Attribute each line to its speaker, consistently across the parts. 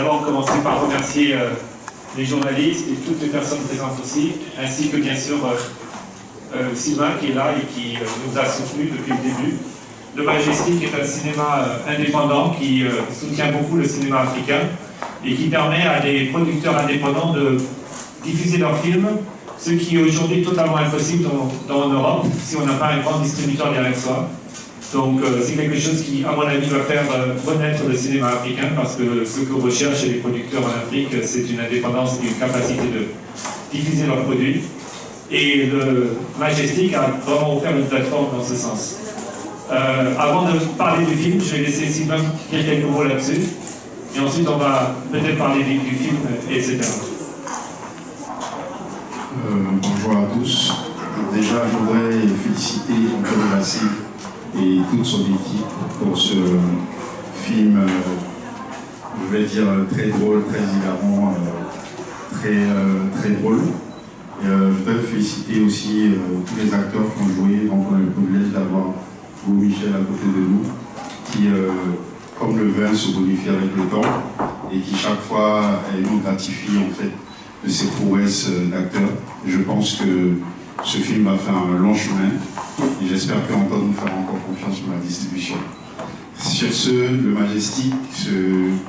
Speaker 1: d'abord commencer par remercier les journalistes et toutes les personnes présentes aussi, ainsi que bien sûr Sylvain qui est là et qui nous a soutenus depuis le début. Le Majestic est un cinéma indépendant qui soutient beaucoup le cinéma africain et qui permet à des producteurs indépendants de diffuser leurs films, ce qui est aujourd'hui totalement impossible en Europe si on n'a pas un grand distributeur derrière soi. Donc c'est quelque chose qui, à mon avis, va faire renaître le cinéma africain parce que ce que recherchent les producteurs en Afrique, c'est une indépendance et une capacité de diffuser leurs produits. Et le Majestic a vraiment offert une plateforme dans ce sens. Avant de parler du film, je vais laisser Sylvain dire quelques mots là-dessus. Et ensuite, on va peut-être parler du film, etc.
Speaker 2: Bonjour à tous. Déjà, je voudrais féliciter Antoine Massé et toute son équipe pour ce film, je vais dire, très drôle, très hilarant, très drôle. Et, je voudrais féliciter aussi tous les acteurs qui ont joué. Donc, on a le privilège d'avoir Louis Michel à côté de nous, qui, comme le vin, se bonifie avec le temps et qui, chaque fois, nous gratifie en fait de ses prouesses d'acteurs. Je pense que ce film va faire un long chemin et j'espère qu'Antoine nous fera encore confiance pour la distribution. Sur ce, le Majestic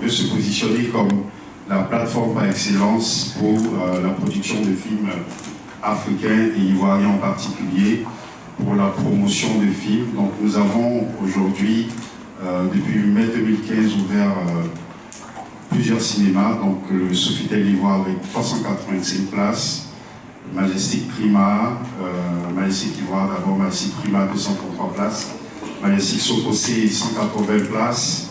Speaker 2: veut se positionner comme la plateforme par excellence pour la production de films africains et ivoiriens en particulier, pour la promotion de films. Donc nous avons aujourd'hui, depuis mai 2015, ouvert plusieurs cinémas, donc le Sofitel Ivoire avec 385 places, Majestic Prima, Majestic Ivoire d'abord, Majestic Prima 233 places, Majestic Sokosé 180 places,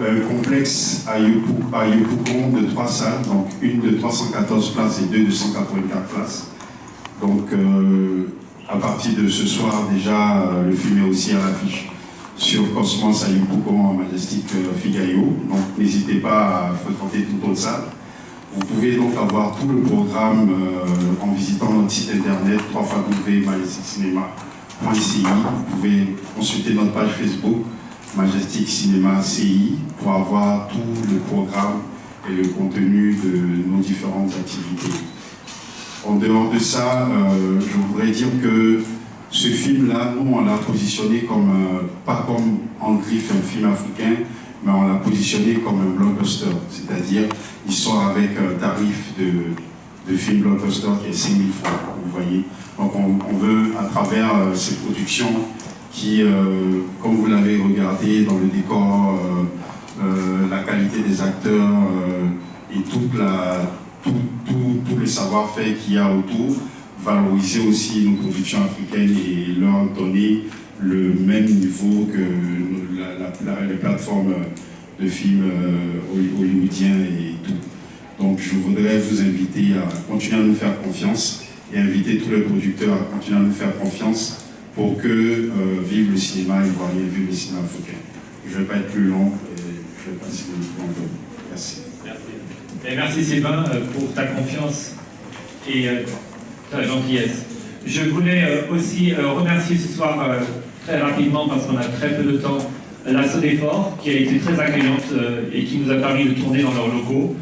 Speaker 2: un complexe à Yopougon de 3 salles, donc une de 314 places et deux de 184 places. Donc à partir de ce soir déjà, le film est aussi à l'affiche sur Cosmos à Yopougon en Majestic Figayo. Donc n'hésitez pas à fréquenter toute autre salle. Vous pouvez donc avoir tout le programme en visitant notre site internet www.majesticcinema.ci. Vous pouvez consulter notre page Facebook Majestic Cinéma CI pour avoir tout le programme et le contenu de nos différentes activités. En dehors de ça, je voudrais dire que ce film-là, nous, on l'a positionné comme, pas comme en griffe un film africain, mais on l'a positionné comme un blockbuster, c'est-à-dire il sort avec un tarif de film blockbuster qui est 5 000 francs, vous voyez. Donc on veut, à travers ces productions qui, comme vous l'avez regardé dans le décor, la qualité des acteurs et tous les savoir-faire qu'il y a autour, valoriser aussi nos productions africaines et leur donner le même niveau que les plateformes de films hollywoodiens et tout. Donc je voudrais vous inviter à continuer à nous faire confiance et inviter tous les producteurs à continuer à nous faire confiance pour que vive le cinéma ivoirien, vive le cinéma africain. Je ne vais pas être plus long et je vais passer le micro. Merci.
Speaker 1: Et merci Sylvain pour ta confiance et ta gentillesse. Je voulais aussi remercier ce soir très rapidement, parce qu'on a très peu de temps, la Sodefort qui a été très accueillante et qui nous a permis de tourner dans leurs locaux.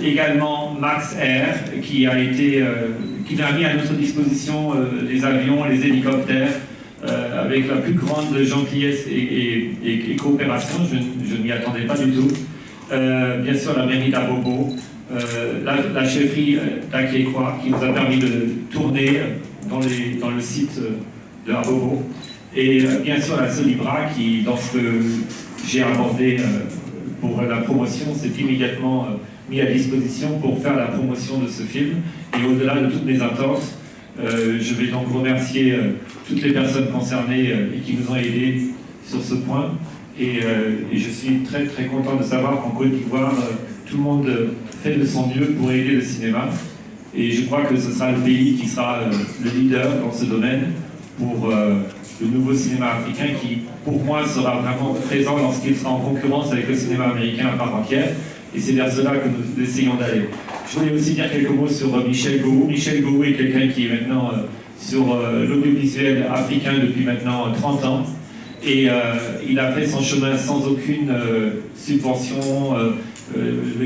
Speaker 1: Également Max Air qui a mis à notre disposition les avions, les hélicoptères avec la plus grande gentillesse et coopération. Je ne m'y attendais pas du tout. Bien sûr la mairie d'Abobo, la chefferie d'Akiekwa qui nous a permis de tourner dans le site de Abobo, et bien sûr la Solibra qui, dans ce que j'ai abordé pour la promotion, s'est immédiatement mis à disposition pour faire la promotion de ce film. Et au-delà de toutes mes attentes, je vais donc remercier toutes les personnes concernées et qui nous ont aidés sur ce point. Et je suis très très content de savoir qu'en Côte d'Ivoire, tout le monde fait de son mieux pour aider le cinéma. Et je crois que ce sera le pays qui sera le leader dans ce domaine pour le nouveau cinéma africain qui, pour moi, sera vraiment présent lorsqu'il sera en concurrence avec le cinéma américain à part entière. Et c'est vers cela que nous essayons d'aller. Je voulais aussi dire quelques mots sur Michel Gou. Michel Gou est quelqu'un qui est maintenant sur l'audiovisuel africain depuis maintenant 30 ans. Et il a fait son chemin sans aucune subvention,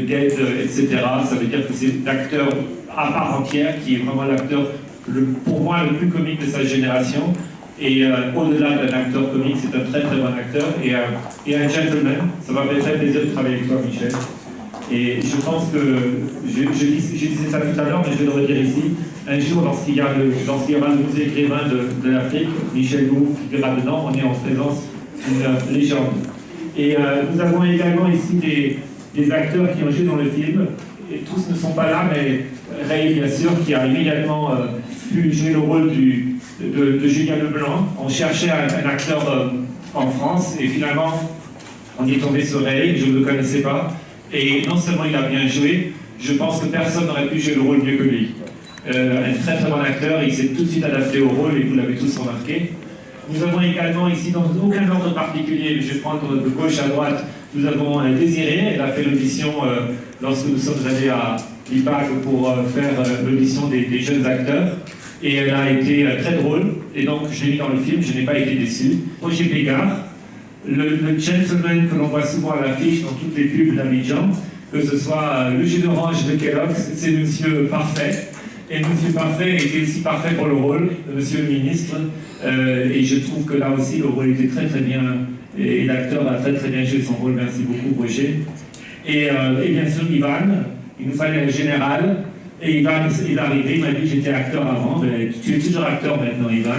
Speaker 1: Dead, etc. Ça veut dire que c'est l'acteur à part entière qui est vraiment l'acteur, pour moi, le plus comique de sa génération. Et au-delà d'un acteur comique, c'est un très très bon acteur et un gentleman. Ça m'a fait très plaisir de travailler avec toi, Michel. Et je pense que, je disais ça tout à l'heure, mais je vais le redire ici, un jour, lorsqu'il y aura le musée écrivain de l'Afrique, Michel Gou figurera dedans, on est en présence d'une légende. Et nous avons également ici des acteurs qui ont joué dans le film, et tous ne sont pas là, mais Ray, bien sûr, qui a immédiatement pu jouer le rôle de Julien Leblanc. On cherchait un acteur en France, et finalement, on est tombé sur Ray, je ne le connaissais pas. Et non seulement il a bien joué, je pense que personne n'aurait pu jouer le rôle mieux que lui. Un très très bon acteur, il s'est tout de suite adapté au rôle et vous l'avez tous remarqué. Nous avons également ici, dans aucun ordre particulier, je vais prendre de gauche à droite, nous avons Désirée, elle a fait l'audition lorsque nous sommes allés à l'IPAC pour faire l'audition des jeunes acteurs. Et elle a été très drôle, et donc je l'ai mis dans le film, je n'ai pas été déçu. Roger Pégard, le gentleman que l'on voit souvent à l'affiche dans toutes les pubs d'Abidjan, que ce soit le jus d'orange de Kellogg's, c'est Monsieur Parfait. Et Monsieur Parfait était aussi parfait pour le rôle de Monsieur le Ministre. Et je trouve que là aussi, le rôle était très très bien, et l'acteur a très très bien joué son rôle. Merci beaucoup, Roger. Et bien sûr, Ivan, il nous fallait un général. Et Ivan, il est arrivé, il m'a dit j'étais acteur avant, mais tu es toujours acteur maintenant, Ivan.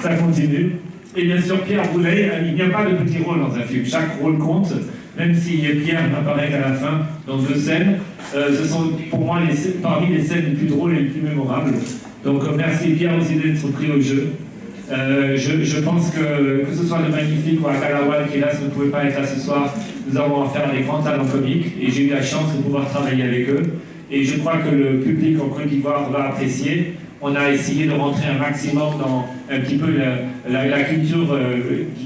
Speaker 1: Ça continue. Et bien sûr, Pierre Boulet, il n'y a pas de petit rôle dans un film. Chaque rôle compte, même si Pierre n'apparaît qu'à la fin dans 2 scènes. Ce sont pour moi parmi les scènes les plus drôles et les plus mémorables. Donc merci Pierre aussi d'être pris au jeu. Je pense que ce soit le Magnifique ou Akalawal qui est là, ne pouvait pas être là ce soir, nous avons affaire à des grands talents comiques et j'ai eu la chance de pouvoir travailler avec eux. Et je crois que le public en Côte d'Ivoire va apprécier. On a essayé de rentrer un maximum dans un petit peu la culture,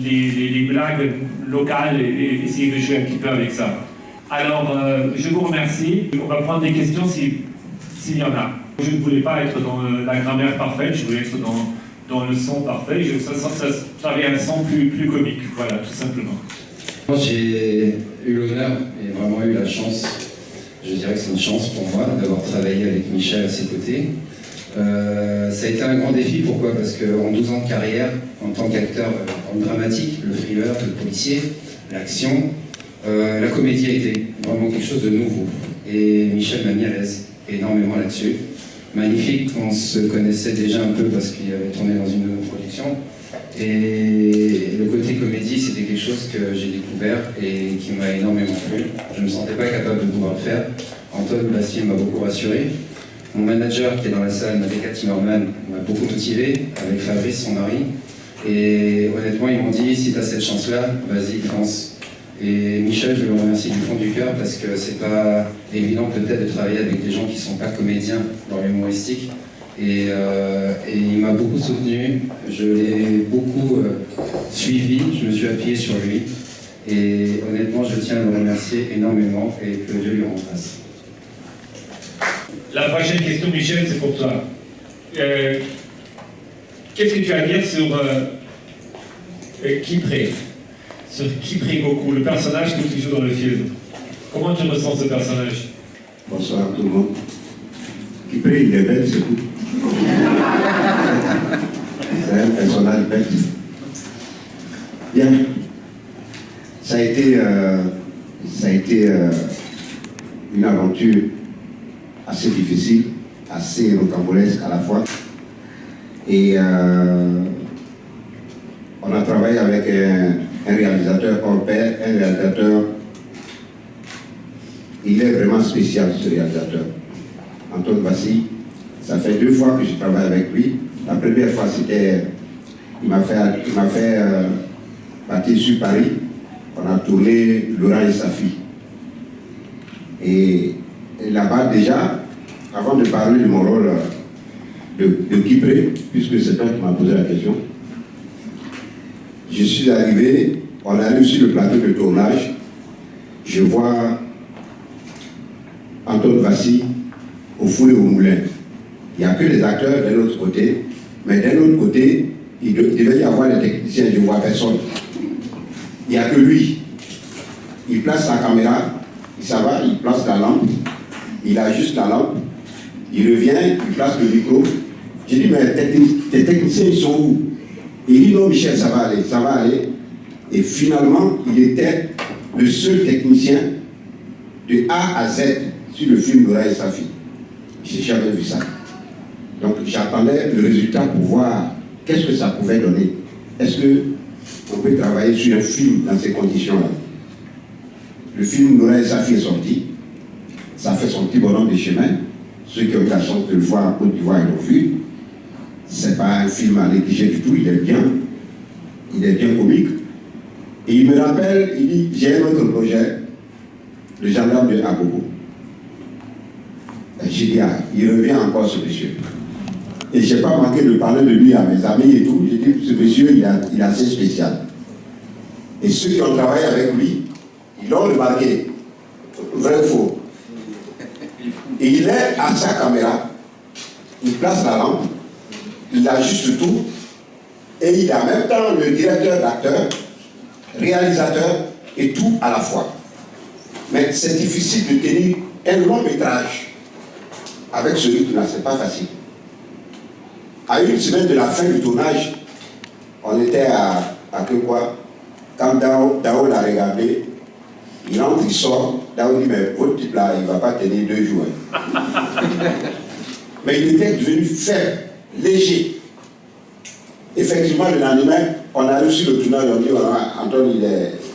Speaker 1: les blagues locales et essayer de jouer un petit peu avec ça. Alors, je vous remercie. On va prendre des questions s'il y en a. Je ne voulais pas être dans la grammaire parfaite, je voulais être dans le son parfait. Ça avait un son plus comique, voilà, tout simplement.
Speaker 3: J'ai eu l'honneur et vraiment eu la chance, je dirais que c'est une chance pour moi, d'avoir travaillé avec Michel à ses côtés. Ça a été un grand défi, pourquoi? Parce qu'en 12 ans de carrière, en tant qu'acteur en dramatique, le thriller, le policier, l'action, la comédie a été vraiment quelque chose de nouveau. Et Michel m'a mis à l'aise énormément là-dessus. Magnifique, on se connaissait déjà un peu parce qu'il avait tourné dans une production. Et le côté comédie, c'était quelque chose que j'ai découvert et qui m'a énormément plu. Je ne me sentais pas capable de pouvoir le faire. Antoine Bastier m'a beaucoup rassuré. Mon manager qui est dans la salle, Malika Timmerman, m'a beaucoup motivé, avec Fabrice, son mari. Et honnêtement, ils m'ont dit, si tu as cette chance-là, vas-y, fonce. Et Michel, je le remercie du fond du cœur parce que c'est pas évident peut-être de travailler avec des gens qui ne sont pas comédiens dans l'humoristique. Et il m'a beaucoup soutenu, je l'ai beaucoup suivi, je me suis appuyé sur lui. Et honnêtement, je tiens à le remercier énormément et que Dieu lui rende grâce.
Speaker 1: La prochaine question, Michel, c'est pour toi. Qu'est-ce que tu as à dire sur Kipré? Sur Kipré Goku, le personnage que tu joues dans le film. Comment tu ressens ce personnage?
Speaker 4: Bonsoir tout le monde. Kipré, il est bête, c'est tout. C'est un personnage bête. Bien. Ça a été une aventure assez difficile, assez rocambolesque à la fois. Et on a travaillé avec un réalisateur hors pair, un réalisateur, il est vraiment spécial ce réalisateur. Antoine Bassi, ça fait 2 fois que je travaille avec lui. La première fois c'était, il m'a fait partir sur Paris, on a tourné Laurent et sa fille. Et là-bas déjà, avant de parler de mon rôle de Kipré, puisque c'est toi qui m'as posé la question, je suis arrivé, on arrive sur le plateau de tournage, je vois Antoine Bassi au four et au moulin. Il n'y a que les acteurs d'un autre côté, mais d'un autre côté, il devait y avoir les techniciens, je ne vois personne. Il n'y a que lui. Il place sa caméra, il s'en va, il place la lampe, il ajuste la lampe, il revient, il place le micro. J'ai dit, mais tes techniciens, ils sont où? Il dit, non, Michel, ça va aller, ça va aller. Et finalement, il était le seul technicien de A à Z sur le film Nora et sa fille. Je n'ai jamais vu ça. Donc j'attendais le résultat pour voir qu'est-ce que ça pouvait donner. Est-ce qu'on peut travailler sur un film dans ces conditions-là? Le film Nora et sa fille est sorti. Ça fait son petit bonhomme de chemin. Ceux qui ont eu la chance de le voir en Côte d'Ivoire, ils l'ont vu. Ce n'est pas un film à négliger du tout, il est bien. Il est bien comique. Et il me rappelle, il dit, j'ai un autre projet, le gendarme de Abobo. J'ai dit, ah, il revient encore ce monsieur. Et je n'ai pas manqué de parler de lui à mes amis et tout. J'ai dit, ce monsieur, il est assez spécial. Et ceux qui ont travaillé avec lui, ils l'ont remarqué. Vrai ou faux? Et il est à sa caméra, il place la lampe, il ajuste tout, et il est en même temps le directeur d'acteur, réalisateur, et tout à la fois. Mais c'est difficile de tenir un long métrage avec ce rythme-là, c'est pas facile. À une semaine de la fin du tournage, on était à que quoi? Quand Dao l'a regardé, il entre, il sort. Dao dit, mais votre type là, il ne va pas tenir 2 jours. Mais il était devenu faible, léger. Effectivement, le lendemain, on a reçu le tournage, on dit, Antoine,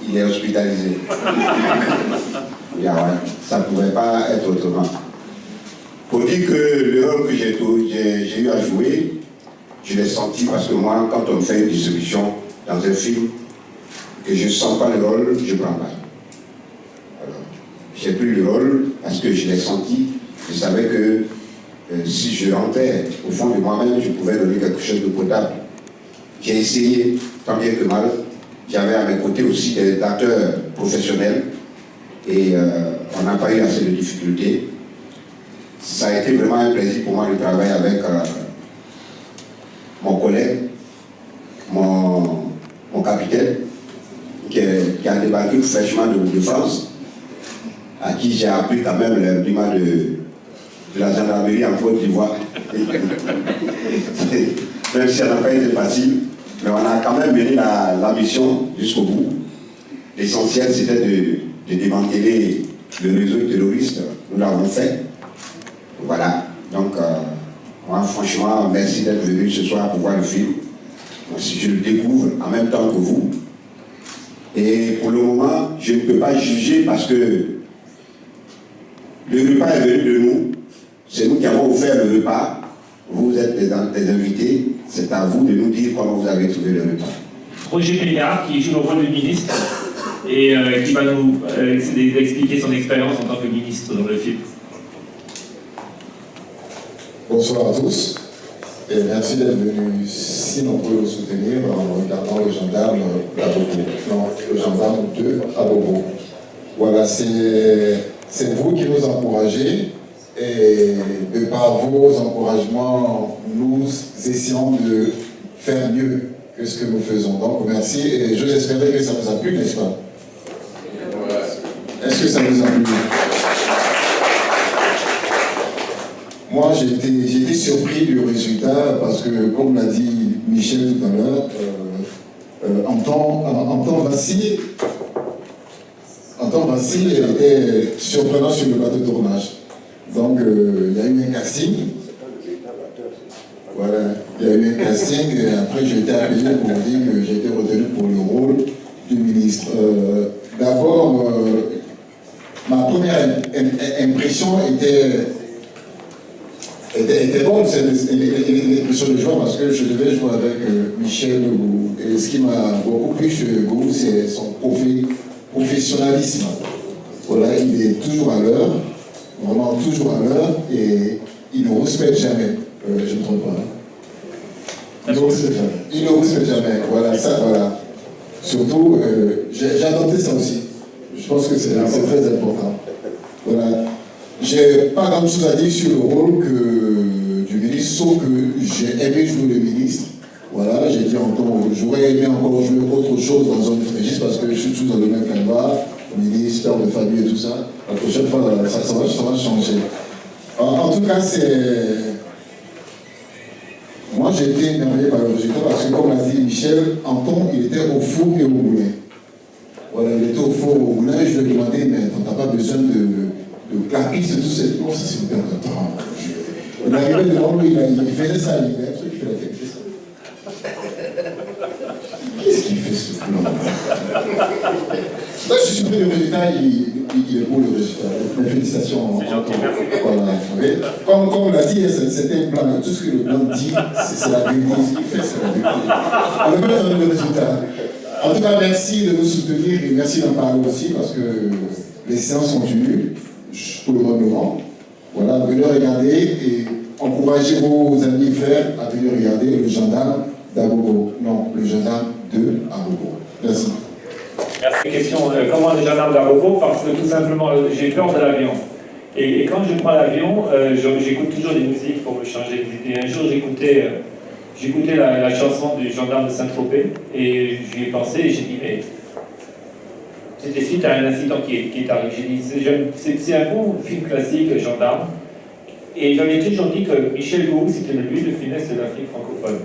Speaker 4: il est hospitalisé. Ouais, ça ne pouvait pas être autrement. Pour dire que le rôle que j'ai eu à jouer, je l'ai senti parce que moi, quand on me fait une distribution dans un film, que je ne sens pas le rôle, je ne prends pas. J'ai pris le rôle parce que je l'ai senti. Je savais que si je rentrais au fond de moi-même, je pouvais donner quelque chose de potable. J'ai essayé, tant bien que mal. J'avais à mes côtés aussi des acteurs professionnels et on n'a pas eu assez de difficultés. Ça a été vraiment un plaisir pour moi de travailler avec mon collègue, mon capitaine, qui a débarqué fraîchement de France, à qui j'ai appris quand même le climat de la gendarmerie en Côte d'Ivoire. Même si ça n'a pas été facile, mais on a quand même mené la mission jusqu'au bout. L'essentiel, c'était de démanteler le réseau terroriste. Nous l'avons fait. Voilà. Donc, moi, franchement, merci d'être venu ce soir pour voir le film. Moi, si je le découvre en même temps que vous. Et pour le moment, je ne peux pas juger parce que le repas est venu de nous. C'est nous qui avons offert le repas. Vous êtes des invités. C'est à vous de nous dire comment vous avez trouvé le repas.
Speaker 1: Roger Pégard, qui joue le rôle du ministre et qui va nous expliquer son expérience en tant que ministre dans le film.
Speaker 5: Bonsoir à tous et merci d'être venus si nombreux nous soutenir en regardant le gendarme à Bobo. Non, le gendarme 2 à Bobo. Voilà, c'est vous qui nous encouragez et de par vos encouragements, nous essayons de faire mieux que ce que nous faisons. Donc merci et je espérais que ça vous a plu, n'est-ce pas? Est-ce que ça vous a plu? Moi, j'ai été surpris du résultat parce que, comme l'a dit Michel tout à l'heure, en temps Vassi était surprenant sur le plateau de tournage. Donc, il y a eu un casting. Voilà, il y a eu un casting et après j'ai été appelé pour dire que j'ai été retenu pour le rôle du ministre. D'abord, ma première impression était bonne, c'est l'impression de joie parce que je devais jouer avec Michel Legault. Et ce qui m'a beaucoup plu chez Legault, c'est son professionnalisme. Voilà, il est toujours à l'heure, vraiment toujours à l'heure, et il ne respecte jamais. Je ne me trompe pas. Il ne respecte jamais. Voilà, ça, voilà. Surtout, j'ai adopté ça aussi. Je pense que c'est très important. Voilà. J'ai pas grand chose à dire sur le rôle du ministre, sauf que j'ai aimé jouer le ministre. Voilà, j'ai dit encore, j'aurais aimé encore jouer autre chose dans un autre registre parce que je suis toujours dans le même canevas. ministre, père de famille et tout ça. La prochaine fois, ça va changer. En tout cas, moi, j'ai été émerveillé par le résultat parce que, comme l'a dit Michel, Anton, il était au four et au moulin. Voilà, il était au four et au moulin. Je lui ai demandé, mais t'as pas besoin de claquer sur tout ça. Non, ça c'est une perte de temps. On arrivait devant lui, il faisait ça, il fait ça. Qu'est-ce qu'il fait ce plan? Là, je suis surpris du résultat, il est beau le résultat. Mes félicitations.
Speaker 1: C'est gentil, merci.
Speaker 5: Voilà. Comme on l'a dit, c'était un plan. Tout ce que le plan dit, c'est la vérité. Ce qu'il fait, c'est la vérité. On ne peut pas donner le résultat. En tout cas, merci de nous soutenir et merci d'en parler aussi parce que les séances sont tenues pour le mois de novembre. Voilà, venez regarder et encouragez vos amis frères à venir regarder Le Gendarme d'Agogo. Non, Le Gendarme de Agogo. Merci.
Speaker 1: Merci. Question, comment les gendarmes d'Agogo? Parce que tout simplement, j'ai peur de l'avion. Et quand je prends l'avion, j'écoute toujours des musiques pour me changer d'idée. Un jour, j'écoutais la chanson du gendarme de Saint-Tropez et j'y ai pensé et j'ai dit, mais c'était suite à un incident qui est arrivé. J'ai dit, c'est un bon film classique, gendarme. Et j'avais toujours dit que Michel Gault, c'était le Louis de Funès de l'Afrique francophone.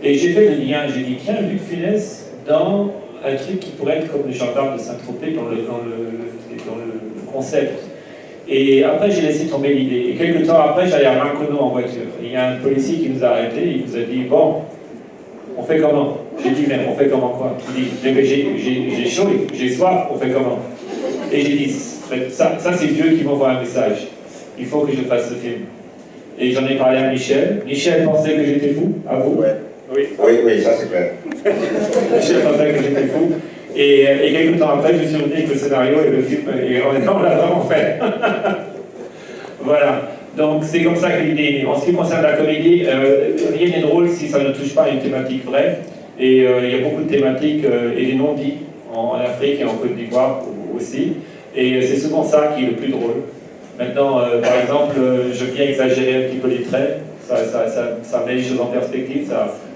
Speaker 1: Et j'ai fait le lien, j'ai dit, tiens, Louis de Funès dans un truc qui pourrait être comme le gendarme de Saint-Tropez dans le concept. Et après, j'ai laissé tomber l'idée. Et quelques temps après, j'allais à Marcono en voiture. Il y a un policier qui nous a arrêtés, il nous a dit, bon, on fait comment? J'ai dit, mais on fait comment quoi? Il dit, j'ai chaud, j'ai soif, on fait comment? Et j'ai dit, ça c'est Dieu qui m'envoie un message. Il faut que je fasse ce film. Et j'en ai parlé à Michel. Michel pensait que j'étais fou, à vous?
Speaker 6: Ouais. Oui, ça c'est clair.
Speaker 1: Michel pensait que j'étais fou. Et quelques temps après, je me suis rendu avec le scénario et le film, et on l'a vraiment fait. Voilà. Donc c'est comme ça que l'idée est née. En ce qui concerne la comédie, rien n'est drôle si ça ne touche pas à une thématique vraie. Et il y a beaucoup de thématiques et des non-dits en Afrique et en Côte d'Ivoire aussi. Et c'est souvent ça qui est le plus drôle. Maintenant, par exemple, je viens exagérer un petit peu les traits. Ça met les choses en perspective,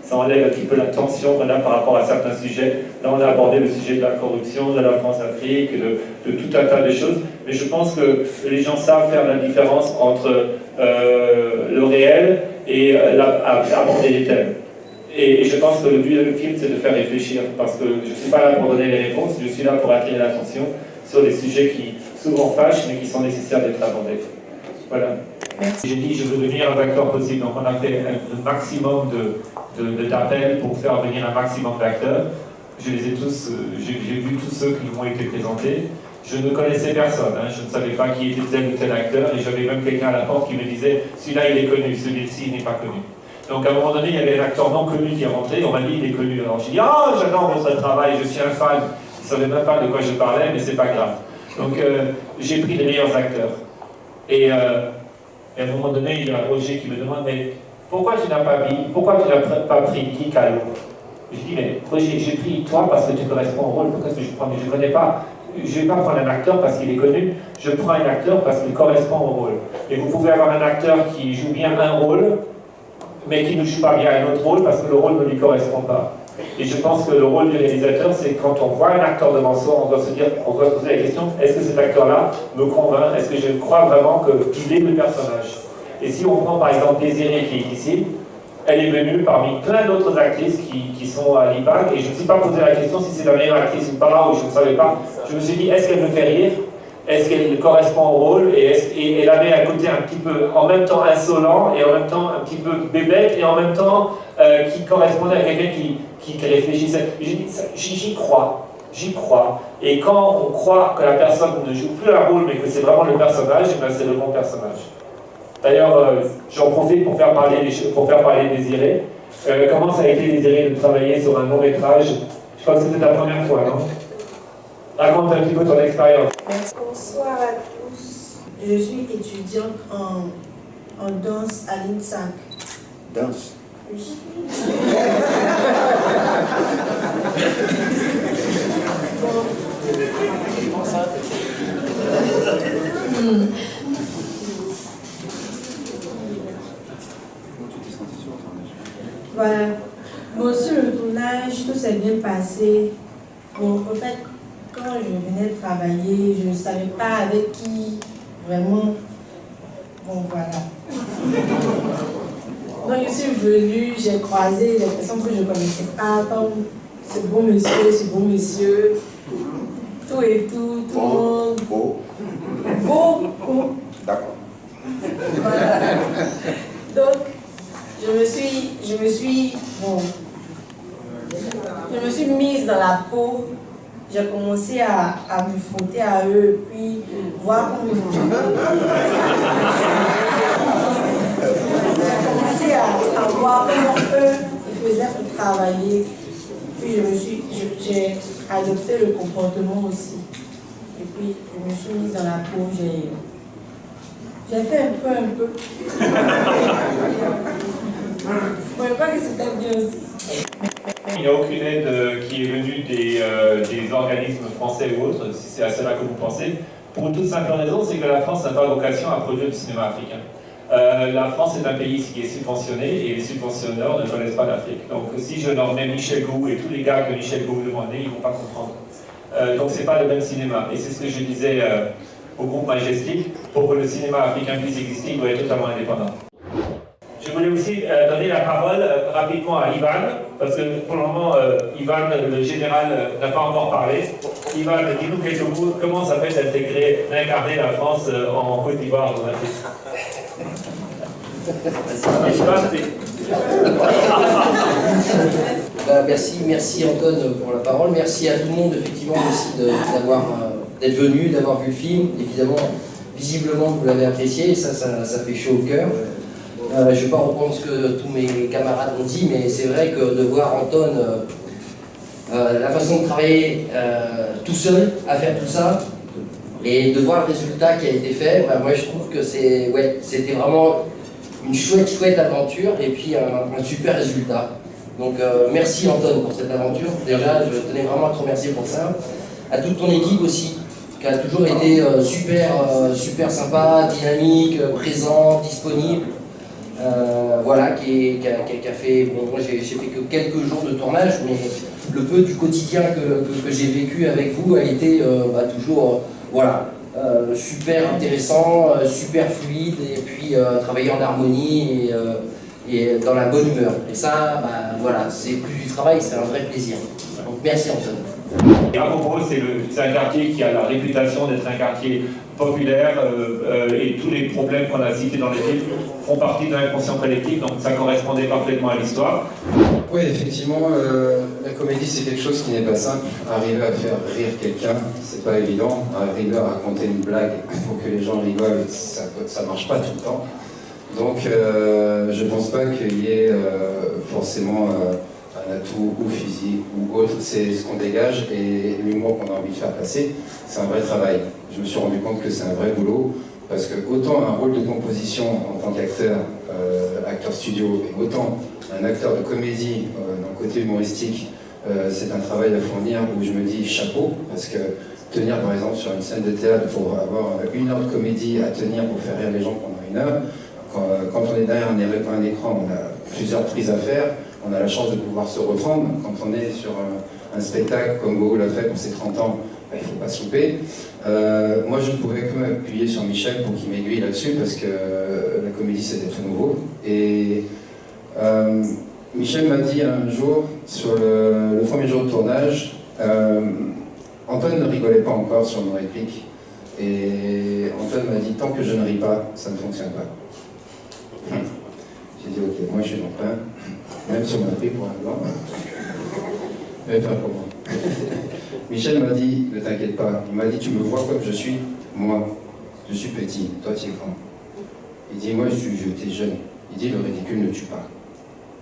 Speaker 1: ça enlève un petit peu la tension qu'on a par rapport à certains sujets. Là, on a abordé le sujet de la corruption, de la France-Afrique, de tout un tas de choses. Mais je pense que les gens savent faire la différence entre le réel et aborder les thèmes. Et je pense que le but du film, c'est de faire réfléchir. Parce que je ne suis pas là pour donner les réponses, je suis là pour attirer l'attention sur des sujets qui souvent fâchent, mais qui sont nécessaires d'être abordés. Voilà. J'ai dit je veux devenir un acteur possible, donc on a fait un maximum d'appels pour faire venir un maximum d'acteurs. Je les ai tous, j'ai vu tous ceux qui m'ont été présentés. Je ne connaissais personne, hein, je ne savais pas qui était tel ou tel acteur, et j'avais même quelqu'un à la porte qui me disait celui-là il est connu, celui-ci il n'est pas connu. Donc à un moment donné, il y avait un acteur non connu qui est rentré, on m'a dit il est connu. Alors j'ai dit oh j'adore votre travail, je suis un fan. Je ne savais même pas de quoi je parlais, mais c'est pas grave. Donc j'ai pris les meilleurs acteurs. Et à un moment donné, il y a Roger qui me demande mais pourquoi tu n'as pas pris Guy Callot? Je dis mais Roger, j'ai pris toi parce que tu corresponds au rôle. Pourquoi est-ce que je prends? Mais je ne connais pas. Je ne vais pas prendre un acteur parce qu'il est connu. Je prends un acteur parce qu'il correspond au rôle. Et vous pouvez avoir un acteur qui joue bien un rôle, mais qui ne joue pas bien un autre rôle parce que le rôle ne lui correspond pas. Et je pense que le rôle du réalisateur, c'est quand on voit un acteur devant soi, on doit se poser la question, est-ce que cet acteur-là me convainc? Est-ce que je crois vraiment qu'il est le personnage? Et si on prend par exemple Désirée qui est ici, elle est venue parmi plein d'autres actrices qui sont à l'IPAC, et je ne me suis pas posé la question si c'est la meilleure actrice ou pas, ou je ne savais pas. Je me suis dit, est-ce qu'elle me fait rire? Est-ce qu'elle correspond au rôle? Et elle avait un côté un petit peu, en même temps insolent, et en même temps un petit peu bébête, et en même temps qui correspondait à quelqu'un qui réfléchissait. J'y crois. Et quand on croit que la personne ne joue plus un rôle, mais que c'est vraiment le personnage, ben c'est le bon personnage. D'ailleurs, j'en profite pour faire parler Désirée. Comment ça a été, Désirée, de travailler sur un long métrage? Je crois que c'était ta première fois, non? Raconte un petit peu ton expérience.
Speaker 7: Bonsoir à tous. Je suis étudiante en danse à l'INSAC.
Speaker 6: Danse.
Speaker 7: Oui. Voilà. Bon, sur le tournage, tout s'est bien passé. Bon, en fait, quand je venais travailler, je ne savais pas avec qui vraiment. Bon, voilà. Donc, je suis venue, j'ai croisé des personnes que je ne connaissais pas, comme ce beau monsieur, tout et tout le monde. Beau.
Speaker 6: D'accord.
Speaker 7: Voilà. Donc, je me suis mise dans la peau. J'ai commencé à me frotter à eux, puis voir comment ils J'ai commencé à voir comment eux ils faisaient pour travailler. Puis j'ai adopté le comportement aussi. Et puis je me suis mise dans la peau. J'ai fait un peu. Bon, je crois que c'était bien aussi.
Speaker 1: Il n'y a aucune aide qui est venue des organismes français ou autres, si c'est à cela que vous pensez. Pour une toute simple raison, c'est que la France n'a pas vocation à produire du cinéma africain. La France est un pays qui est subventionné et les subventionneurs ne connaissent pas l'Afrique. Donc si je leur mets Michel Gou et tous les gars que Michel Gou demandait, ils ne vont pas comprendre. Donc c'est pas le même cinéma. Et c'est ce que je disais au groupe Majestic, pour que le cinéma africain puisse exister, il doit être totalement indépendant. Je voulais aussi donner la parole rapidement à Ivan, parce que pour le moment, Ivan, le général, n'a pas encore parlé. Ivan, dis-nous quelques mots, comment ça fait d'incarner la France en Côte d'Ivoire dans l'Afrique?
Speaker 8: Merci Anton pour la parole, merci à tout le monde effectivement aussi d'être venu, d'avoir vu le film. Évidemment, visiblement vous l'avez apprécié, ça fait chaud au cœur. Je ne vais pas reprendre ce que tous mes camarades ont dit, mais c'est vrai que de voir Anton, la façon de travailler tout seul, à faire tout ça, et de voir le résultat qui a été fait, moi je trouve que c'était vraiment une chouette aventure et puis un super résultat. Donc merci Anton pour cette aventure. Déjà, je tenais vraiment à te remercier pour ça. À toute ton équipe aussi, qui a toujours été super sympa, dynamique, présent, disponible. Voilà, qui a fait, bon, moi j'ai fait que quelques jours de tournage, mais le peu du quotidien que j'ai vécu avec vous a été toujours super intéressant, super fluide, et puis travailler en harmonie et dans la bonne humeur. Et ça, voilà, c'est plus du travail, c'est un vrai plaisir. Donc merci Anton.
Speaker 1: Et Akobo, c'est un quartier qui a la réputation d'être un quartier populaire et tous les problèmes qu'on a cités dans les films font partie de l'inconscient collectif, donc ça correspondait parfaitement à l'histoire.
Speaker 3: Oui, effectivement, la comédie c'est quelque chose qui n'est pas simple. Arriver à faire rire quelqu'un, c'est pas évident. Arriver à raconter une blague pour que les gens rigolent, ça marche pas tout le temps. Donc je pense pas qu'il y ait forcément un atout ou physique ou autre, c'est ce qu'on dégage et l'humour qu'on a envie de faire passer, c'est un vrai travail. Je me suis rendu compte que c'est un vrai boulot, parce que autant un rôle de composition en tant qu'acteur, acteur studio, et autant un acteur de comédie dans le côté humoristique, c'est un travail à fournir où je me dis chapeau, parce que tenir par exemple sur une scène de théâtre pour avoir 1 heure de comédie à tenir pour faire rire les gens pendant 1 heure, quand on est derrière un écran, on a plusieurs prises à faire, on a la chance de pouvoir se reprendre. Quand on est sur un spectacle comme Gogo l'a fait pour ses 30 ans, il ne faut pas se louper. Moi je ne pouvais que m'appuyer sur Michel pour qu'il m'aiguille là-dessus, parce que la comédie c'était tout nouveau. Et Michel m'a dit un jour, sur le premier jour de tournage, Antoine ne rigolait pas encore sur nos répliques. Et Antoine m'a dit, tant que je ne ris pas, ça ne fonctionne pas. J'ai dit, ok, moi je suis dans le pain, même si on m'a pris pour un blanc, mais pas pour moi. Michel m'a dit, ne t'inquiète pas, il m'a dit, tu me vois comme je suis, moi, je suis petit, toi tu es grand. Il dit, moi j'étais jeune, il dit, le ridicule ne tue pas.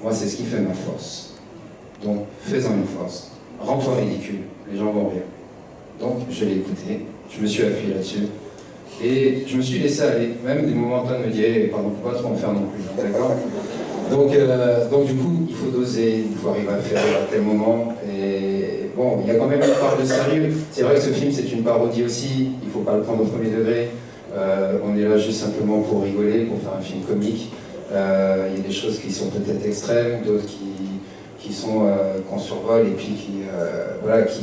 Speaker 3: Moi c'est ce qui fait ma force. Donc fais-en une force, rends-toi ridicule, les gens vont rire. Donc je l'ai écouté, je me suis appuyé là-dessus. Et je me suis laissé aller, même des moments où Antoine me dit hey, pardon, faut pas trop en faire non plus, d'accord. Donc du coup, il faut doser, il faut arriver à faire à tel moment. Et bon, il y a quand même une part de sérieux. C'est vrai que ce film, c'est une parodie aussi, il ne faut pas le prendre au premier degré. On est là juste simplement pour rigoler, pour faire un film comique. Il y a des choses qui sont peut-être extrêmes, d'autres qui qu'on survole et puis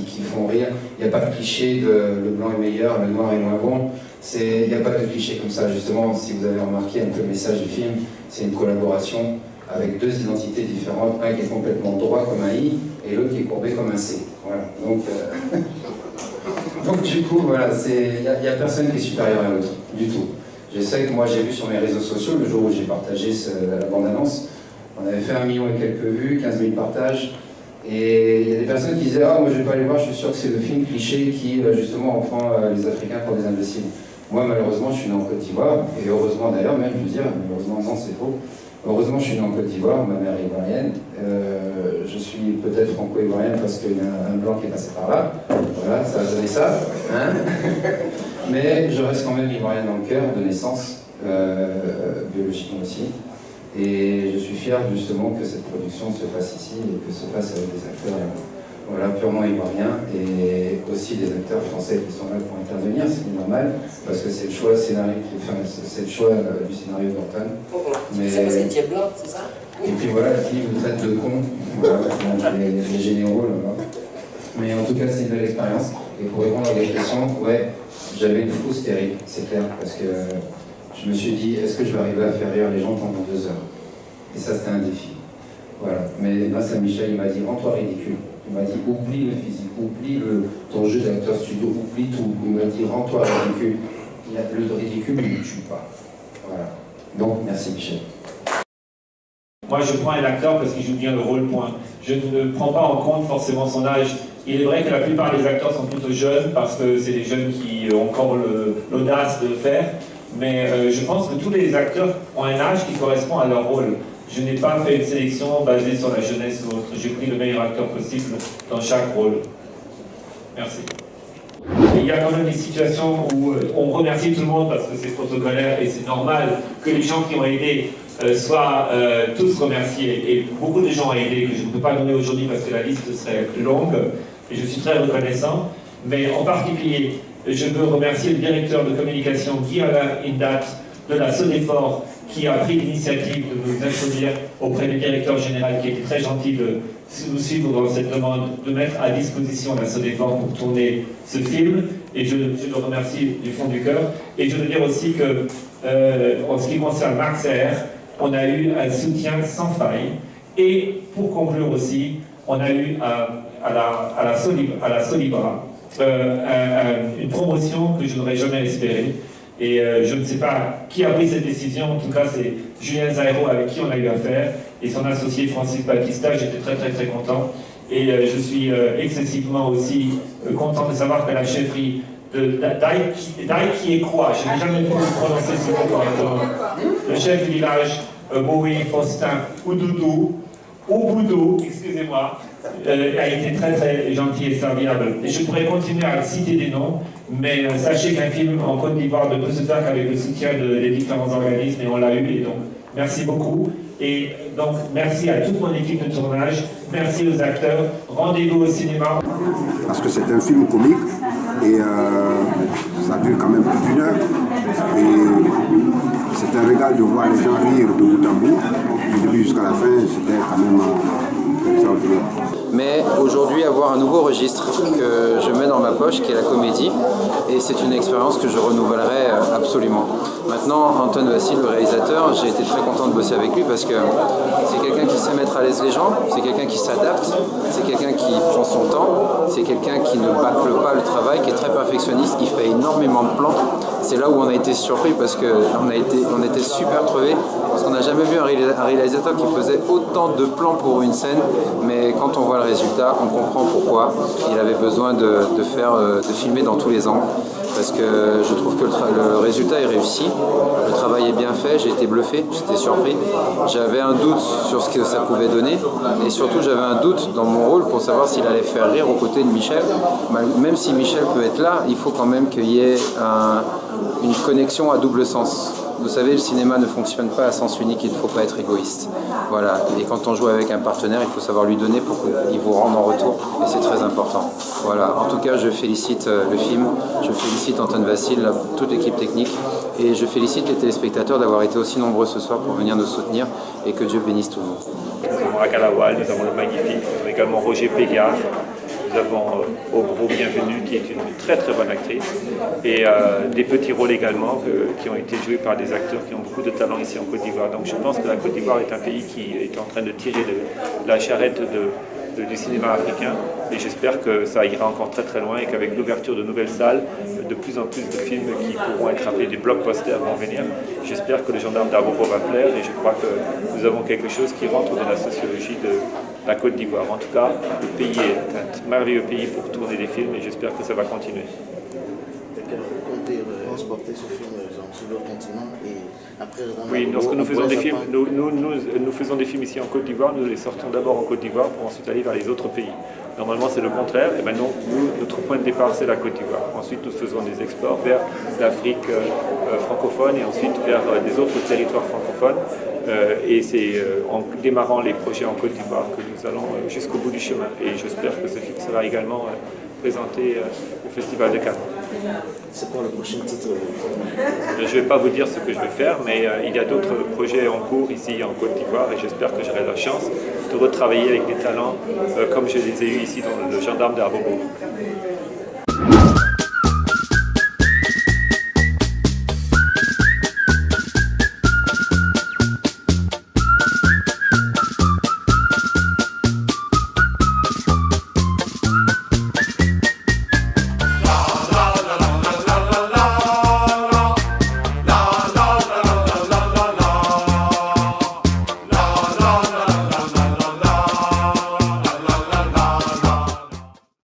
Speaker 3: qui font rire. Il n'y a pas de cliché de le blanc est meilleur, le noir est moins bon. Il n'y a pas de cliché comme ça. Justement, si vous avez remarqué un peu le message du film, c'est une collaboration avec deux identités différentes, un qui est complètement droit comme un I et l'autre qui est courbé comme un C. Voilà. Donc du coup, voilà, il n'y a personne qui est supérieur à l'autre, du tout. Je sais que moi j'ai vu sur mes réseaux sociaux, le jour où j'ai partagé la bande-annonce, on avait fait 1 million et quelques vues, 15 000 partages, et il y a des personnes qui disaient « Ah, moi je vais pas aller voir, je suis sûr que c'est le film cliché qui justement en prend les Africains pour des imbéciles ». Moi malheureusement je suis né en Côte d'Ivoire, et heureusement d'ailleurs, même je veux dire, malheureusement non c'est faux, heureusement je suis né en Côte d'Ivoire, ma mère est ivoirienne, je suis peut-être franco-ivoirienne parce qu'il y a un blanc qui est passé par là, voilà, ça a donné ça, hein. Mais je reste quand même ivoirienne dans le cœur, de naissance, biologiquement aussi. Et je suis fier justement que cette production se fasse ici et que se fasse avec des acteurs voilà, purement ivoiriens et aussi des acteurs français qui sont là pour intervenir, c'est normal, parce que c'est le choix scénario, c'est le choix du scénario d'Orton.
Speaker 8: Mais... C'est parce qu'il est blanc, c'est ça?
Speaker 3: Et puis voilà, qui vous traite de con, voilà, les généraux là-bas. Mais en tout cas, c'est une belle expérience. Et pour répondre à la question, ouais, j'avais une frousse terrible, c'est clair, parce que je me suis dit, est-ce que je vais arriver à faire rire les gens pendant 2 heures? Et ça, c'était un défi. Voilà. Mais grâce à Michel, il m'a dit, rends-toi ridicule. Il m'a dit, oublie le physique, oublie ton jeu d'acteur studio, oublie tout. Il m'a dit, rends-toi ridicule. Le ridicule ne me tue pas. Voilà. Donc, merci Michel.
Speaker 1: Moi, je prends un acteur parce qu'il joue bien le rôle, point. Je ne prends pas en compte forcément son âge. Il est vrai que la plupart des acteurs sont plutôt jeunes parce que c'est des jeunes qui ont encore l'audace de le faire. Mais je pense que tous les acteurs ont un âge qui correspond à leur rôle. Je n'ai pas fait une sélection basée sur la jeunesse ou autre. J'ai pris le meilleur acteur possible dans chaque rôle. Merci. Il y a quand même des situations où on remercie tout le monde parce que c'est protocolaire et c'est normal que les gens qui ont aidé soient tous remerciés. Et beaucoup de gens ont aidé que je ne peux pas nommer aujourd'hui parce que la liste serait plus longue. Et je suis très reconnaissant. Mais en particulier, je veux remercier le directeur de communication Guy-Alain Indat de la Sodefort qui a pris l'initiative de nous introduire auprès du directeur général qui était très gentil de nous suivre dans cette demande, de mettre à disposition la Sodefort pour tourner ce film. Et je le remercie du fond du cœur. Et je veux dire aussi que, en ce qui concerne Marc Serre, on a eu un soutien sans faille. Et pour conclure aussi, on a eu à la Solibra une promotion que je n'aurais jamais espérée. Et je ne sais pas qui a pris cette décision, en tout cas c'est Julien Zairo avec qui on a eu affaire, et son associé Francis Batista. J'étais très content. Et je suis excessivement aussi content de savoir que la chefferie de Daiki et Croix, je n'ai jamais pu prononcer ce mot correctement, le chef du village, Moé Faustin Oudoudou, Ouboudou, excusez-moi, a été très gentil et serviable. Et je pourrais continuer à citer des noms, mais sachez qu'un film en Côte d'Ivoire ne peut se faire qu'avec le soutien des différents organismes, et on l'a eu, et donc merci beaucoup. Et donc merci à toute mon équipe de tournage, merci aux acteurs, rendez-vous au cinéma.
Speaker 4: Parce que c'est un film comique, et ça dure quand même plus d'1 heure. Et c'est un régal de voir les gens rire de bout en bout, du début jusqu'à la fin, c'était quand même extraordinaire.
Speaker 3: Mais aujourd'hui, avoir un nouveau registre que je mets dans ma poche, qui est la comédie, et c'est une expérience que je renouvellerai absolument. Maintenant, Anton Vassil, le réalisateur, j'ai été très content de bosser avec lui parce que c'est quelqu'un qui sait mettre à l'aise les gens, c'est quelqu'un qui s'adapte, c'est quelqu'un qui prend son temps, c'est quelqu'un qui ne bâcle pas le travail, qui est très perfectionniste, qui fait énormément de plans. C'est là où on a été surpris parce qu'on était super crevés, parce qu'on n'a jamais vu un réalisateur qui faisait autant de plans pour une scène, mais quand on voit le résultat, on comprend pourquoi il avait besoin de filmer dans tous les angles, parce que je trouve que le résultat est réussi, le travail est bien fait, j'ai été bluffé, j'étais surpris, j'avais un doute sur ce que ça pouvait donner, et surtout j'avais un doute dans mon rôle pour savoir s'il allait faire rire aux côtés de Michel. Même si Michel peut être là, il faut quand même qu'il y ait une connexion à double sens. Vous savez, le cinéma ne fonctionne pas à sens unique, il ne faut pas être égoïste. Voilà. Et quand on joue avec un partenaire, il faut savoir lui donner pour qu'il vous rende en retour. Et c'est très important. Voilà. En tout cas, je félicite le film, je félicite Anton Vassil, toute l'équipe technique, et je félicite les téléspectateurs d'avoir été aussi nombreux ce soir pour venir nous soutenir, et que Dieu bénisse tout le monde.
Speaker 9: Agalawal, nous avons le magnifique, nous avons également Roger Pégard, nous avons Obro Bienvenue qui est une très très bonne actrice et des petits rôles également qui ont été joués par des acteurs qui ont beaucoup de talent ici en Côte d'Ivoire. Donc je pense que la Côte d'Ivoire est un pays qui est en train de tirer la charrette du cinéma africain et j'espère que ça ira encore très très loin et qu'avec l'ouverture de nouvelles salles, de plus en plus de films qui pourront être appelés des blockbusters vont venir. J'espère que Le Gendarme d'Abobo va plaire et je crois que nous avons quelque chose qui rentre dans la sociologie de la Côte d'Ivoire. En tout cas, le pays est un merveilleux pays pour tourner des films et j'espère que ça va continuer.
Speaker 10: Vous comptez exporter ce film sur l'autre continent et après...
Speaker 9: Oui, lorsque nous faisons des films, nous faisons des films ici en Côte d'Ivoire, nous les sortons d'abord en Côte d'Ivoire pour ensuite aller vers les autres pays. Normalement c'est le contraire, et maintenant notre point de départ c'est la Côte d'Ivoire. Ensuite nous faisons des exports vers l'Afrique francophone et ensuite vers des autres territoires francophones. Et c'est en démarrant les projets en Côte d'Ivoire que nous allons jusqu'au bout du chemin. Et j'espère que ce film sera également présenté au Festival de Cannes.
Speaker 10: C'est quoi le prochain titre?
Speaker 9: Je ne vais pas vous dire ce que je vais faire, mais il y a d'autres projets en cours ici en Côte d'Ivoire et j'espère que j'aurai la chance de retravailler avec des talents comme je les ai eus ici dans Le Gendarme d'Abobo.